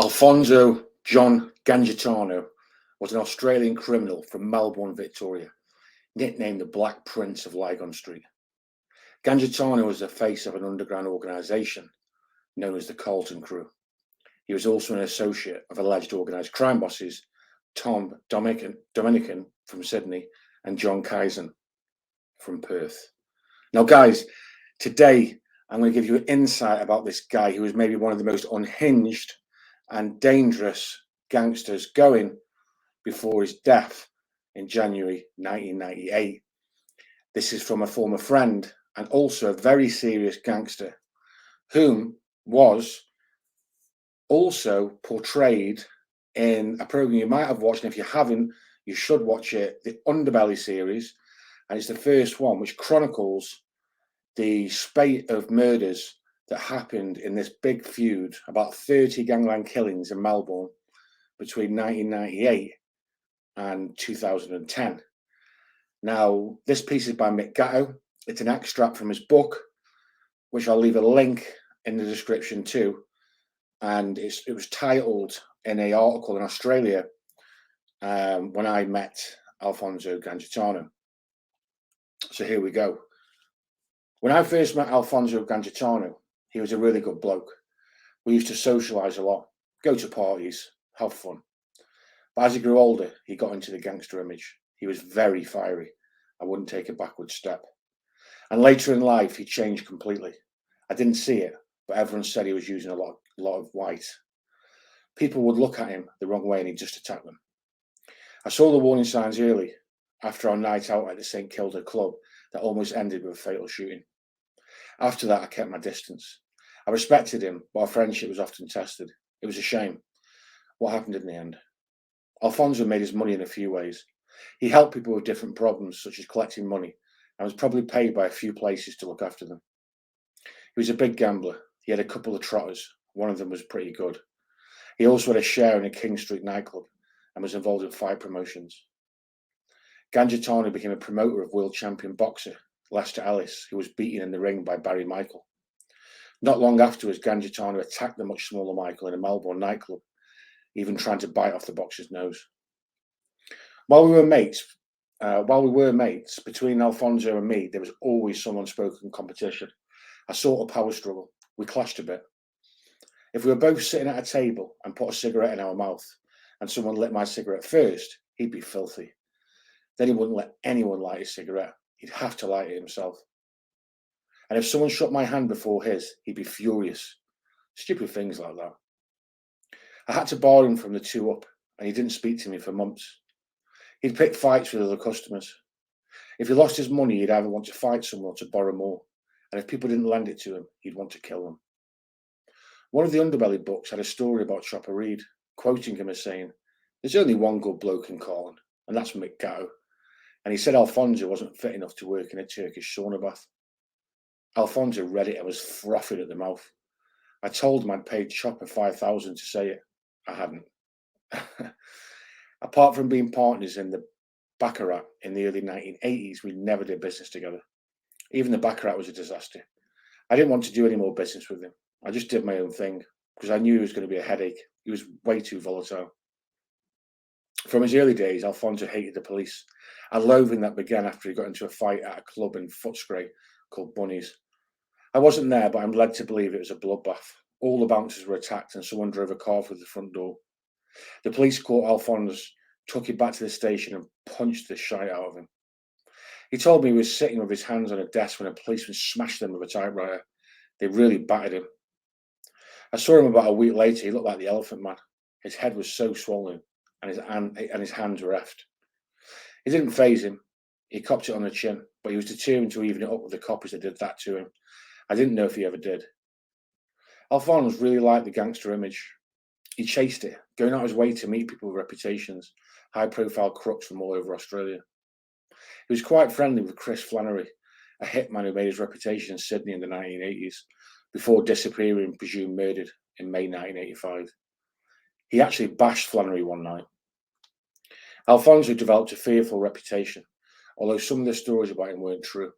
Alfonse Gangitano was an Australian criminal from Melbourne, Victoria, nicknamed the Black Prince of Lygon Street. Gangitano was the face of an underground organisation known as the Carlton Crew. He was also an associate of alleged organised crime bosses Tom Dominican from Sydney and John Kaizen from Perth. Now, guys, today I'm going to give you an insight about this guy who was maybe one of the most unhinged and dangerous gangsters going before his death in January 1998. This is from a former friend and also a very serious gangster, whom was also portrayed in a program you might have watched, and if you haven't, you should watch it, the Underbelly series, and it's the first one, which chronicles the spate of murders that happened in this big feud, about 30 gangland killings in Melbourne between 1998 and 2010. Now, this piece is by Mick Gatto. It's an extract from his book, which I'll leave a link in the description too. And it was titled in an article in Australia when I met Alfonse Gangitano. So here we go. When I first met Alfonse Gangitano, he was a really good bloke. We used to socialise a lot, go to parties, have fun. But as he grew older, he got into the gangster image. He was very fiery. I wouldn't take a backward step. And later in life, he changed completely. I didn't see it, but everyone said he was using a lot of white. People would look at him the wrong way and he'd just attack them. I saw the warning signs early after our night out at the St Kilda club that almost ended with a fatal shooting. After that, I kept my distance. I respected him, but our friendship was often tested. It was a shame. What happened in the end? Alfonso made his money in a few ways. He helped people with different problems, such as collecting money, and was probably paid by a few places to look after them. He was a big gambler. He had a couple of trotters. One of them was pretty good. He also had a share in a King Street nightclub and was involved in fight promotions. Gangitano became a promoter of world champion boxer Lester Ellis, who was beaten in the ring by Barry Michael. Not long afterwards, Gangitano attacked the much smaller Michael in a Melbourne nightclub, even trying to bite off the boxer's nose. While we were mates, between Alfonso and me, there was always some unspoken competition, a sort of power struggle. We clashed a bit. If we were both sitting at a table and put a cigarette in our mouth, and someone lit my cigarette first, he'd be filthy. Then he wouldn't let anyone light his cigarette. He'd have to light it himself. And if someone shook my hand before his, he'd be furious. Stupid things like that. I had to borrow him from the two up, and he didn't speak to me for months. He'd pick fights with other customers. If he lost his money, he'd either want to fight someone or to borrow more. And if people didn't lend it to him, he'd want to kill them. One of the Underbelly books had a story about Chopper Reed, quoting him as saying, "There's only one good bloke in Carlton, and that's Mick Gatto." And he said Alfonso wasn't fit enough to work in a Turkish sauna bath. Alfonso read it and was frothing at the mouth. I told him I'd paid Chopper $5,000 to say it. I hadn't. Apart from being partners in the Baccarat in the early 1980s, we never did business together. Even the Baccarat was a disaster. I didn't want to do any more business with him. I just did my own thing because I knew he was going to be a headache. He was way too volatile. From his early days, Alfonso hated the police, a loathing that began after he got into a fight at a club in Footscray called Bunnies. I wasn't there, but I'm led to believe it was a bloodbath. All the bouncers were attacked and someone drove a car through the front door. The police caught Alfonso, took him back to the station and punched the shite out of him. He told me he was sitting with his hands on a desk when a policeman smashed him with a typewriter. They really battered him. I saw him about a week later. He looked like the Elephant Man. His head was so swollen and his hands were effed. It didn't faze him. He copped it on the chin, but he was determined to even it up with the coppers that did that to him. I didn't know if he ever did. Alfonso really liked the gangster image. He chased it, going out his way to meet people with reputations, high-profile crooks from all over Australia. He was quite friendly with Chris Flannery, a hitman who made his reputation in Sydney in the 1980s, before disappearing, presumed murdered, in May 1985. He actually bashed Flannery one night. Alfonso developed a fearful reputation, although some of the stories about him weren't true.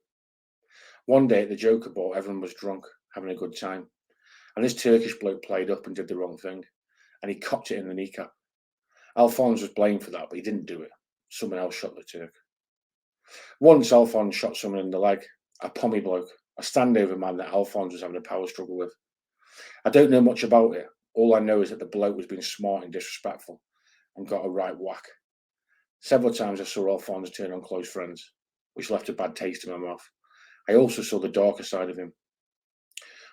One day at the Joker Ball, everyone was drunk, having a good time, and this Turkish bloke played up and did the wrong thing. and he copped it in the kneecap. Alfonse was blamed for that, but he didn't do it. Someone else shot the Turk. Once Alfonse shot someone in the leg, a pommy bloke, a standover man that Alfonse was having a power struggle with. I don't know much about it. All I know is that the bloke was being smart and disrespectful and got a right whack. Several times I saw Alfonse turn on close friends, which left a bad taste in my mouth. I also saw the darker side of him.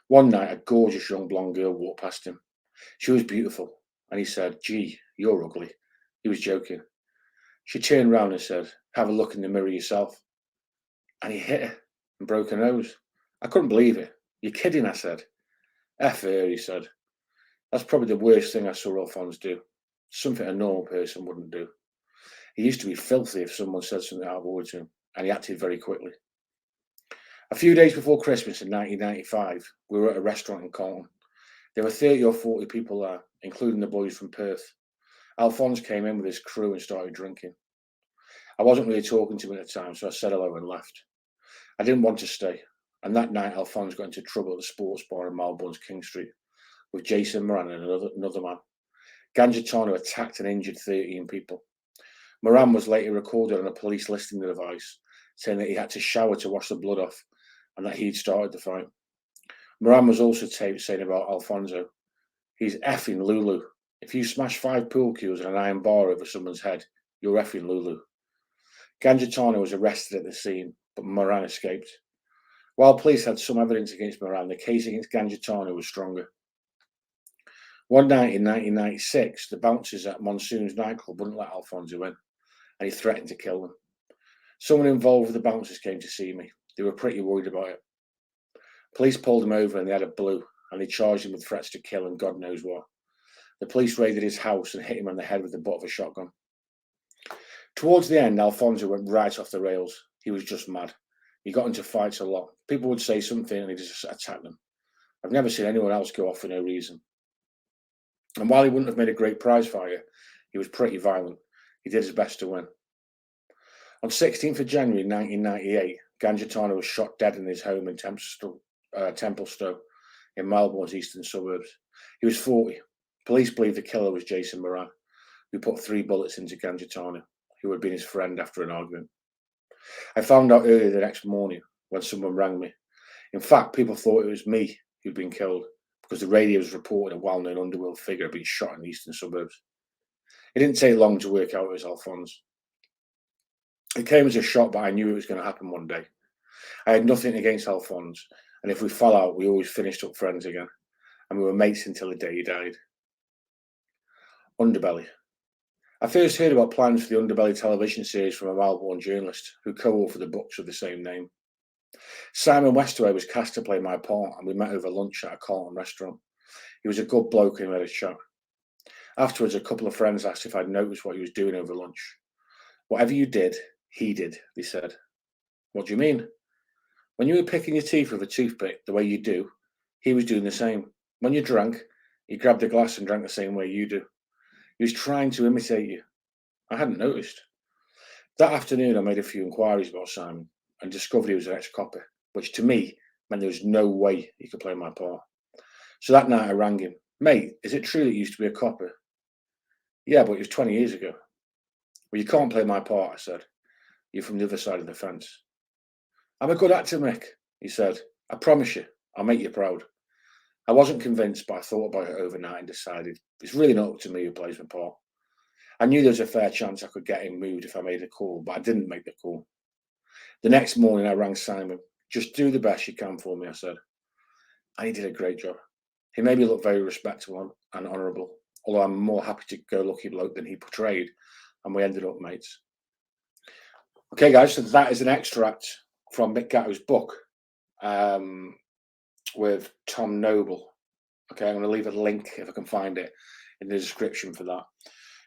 One night, a gorgeous young blonde girl walked past him. She was beautiful, and he said, "Gee, you're ugly." He was joking. She turned round and said, "Have a look in the mirror yourself." And he hit her and broke her nose. I couldn't believe it. "You're kidding," I said. "F her," he said. That's probably the worst thing I saw Alfonse do. Something a normal person wouldn't do. He used to be filthy if someone said something out of order to him, and he acted very quickly. A few days before Christmas in 1995, we were at a restaurant in Carlton. There were 30 or 40 people there, including the boys from Perth. Alfonse came in with his crew and started drinking. I wasn't really talking to him at the time, so I said hello and left. I didn't want to stay, and that night Alfonse got into trouble at the sports bar in Melbourne's King Street with Jason Moran and another man. Gangitano attacked and injured 13 people. Moran was later recorded on a police listening device, saying that he had to shower to wash the blood off and that he'd started the fight. Moran was also taped saying about Alfonso, "He's effing Lulu. If you smash 5 pool cues and an iron bar over someone's head, you're effing Lulu." Gangitano was arrested at the scene, but Moran escaped. While police had some evidence against Moran, the case against Gangitano was stronger. One night in 1996, the bouncers at Monsoon's nightclub wouldn't let Alfonso in, and he threatened to kill them. Someone involved with the bouncers came to see me. They were pretty worried about it. Police pulled him over and they had a blue, and they charged him with threats to kill and God knows what. The police raided his house and hit him on the head with the butt of a shotgun. Towards the end, Alfonso went right off the rails. He was just mad. He got into fights a lot. People would say something and he just attacked them. I've never seen anyone else go off for no reason. And while he wouldn't have made a great prize fighter, he was pretty violent. He did his best to win. On 16th of January 1998, Gangitano was shot dead in his home in Templestowe in Melbourne's eastern suburbs. He was 40. Police believe the killer was Jason Moran, who put 3 bullets into Gangitano, who had been his friend after an argument. I found out early the next morning when someone rang me. In fact, people thought it was me who'd been killed because the radio was reporting a well-known underworld figure being shot in the eastern suburbs. It didn't take long to work out it was Alfonse. It came as a shock, but I knew it was going to happen one day. I had nothing against Alfonse, and if we fell out, we always finished up friends again, and we were mates until the day he died. Underbelly. I first heard about plans for the Underbelly television series from a Melbourne journalist who co-authored the books of the same name. Simon Westaway was cast to play my part, and we met over lunch at a Carlton restaurant. He was a good bloke and we had a chat. Afterwards, a couple of friends asked if I'd noticed what he was doing over lunch. "Whatever you did, he did," they said. "What do you mean?" "When you were picking your teeth with a toothpick the way you do, he was doing the same. When you drank, he grabbed a glass and drank the same way you do. He was trying to imitate you." I hadn't noticed. That afternoon, I made a few inquiries about Simon and discovered he was an ex-copper, which to me meant there was no way he could play my part. So that night I rang him. "Mate, is it true that you used to be a copper?" "Yeah, but it was 20 years ago." "Well, you can't play my part," I said. "You're from the other side of the fence." "I'm a good actor, Mick," he said. "I promise you, I'll make you proud." I wasn't convinced, but I thought about it overnight and decided it's really not up to me who plays my part. I knew there was a fair chance I could get him moved if I made a call, but I didn't make the call. The next morning I rang Simon. "Just do the best you can for me," I said. And he did a great job. He made me look very respectable and honourable, although I'm more happy-go-lucky bloke than he portrayed, and we ended up mates. Okay, guys, so that is an extract from Mick Gattos' book with Tom Noble. Okay, I'm going to leave a link, if I can find it, in the description for that.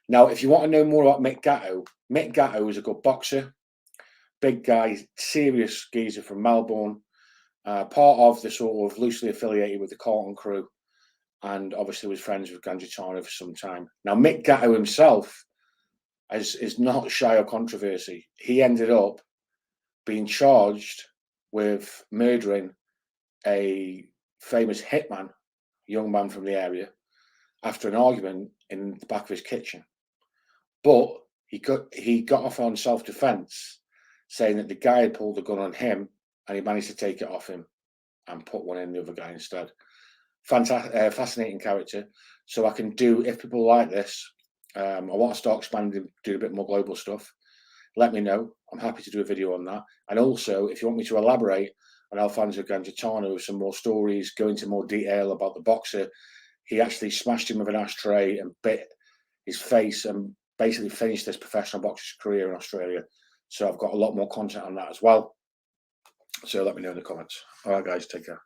Now, if you want to know more about Mick Gatto is a good boxer, big guy, serious geezer from Melbourne, part of the sort of loosely affiliated with the Carlton crew, and obviously was friends with Gangitano for some time. Now, Mick Gatto himself is not shy of controversy. He ended up being charged with murdering a famous hitman, young man from the area, after an argument in the back of his kitchen. But he got off on self-defense, saying that the guy had pulled the gun on him and he managed to take it off him and put one in the other guy instead. Fantastic, fascinating character. So I can do, if people like this, I want to start expanding, do a bit more global stuff, let me know. I'm happy to do a video on that. And also, if you want me to elaborate on Alfonse Gangitano with some more stories, go into more detail about the boxer, he actually smashed him with an ashtray and bit his face and basically finished this professional boxer's career in Australia. So I've got a lot more content on that as well. So let me know in the comments. All right, guys, take care.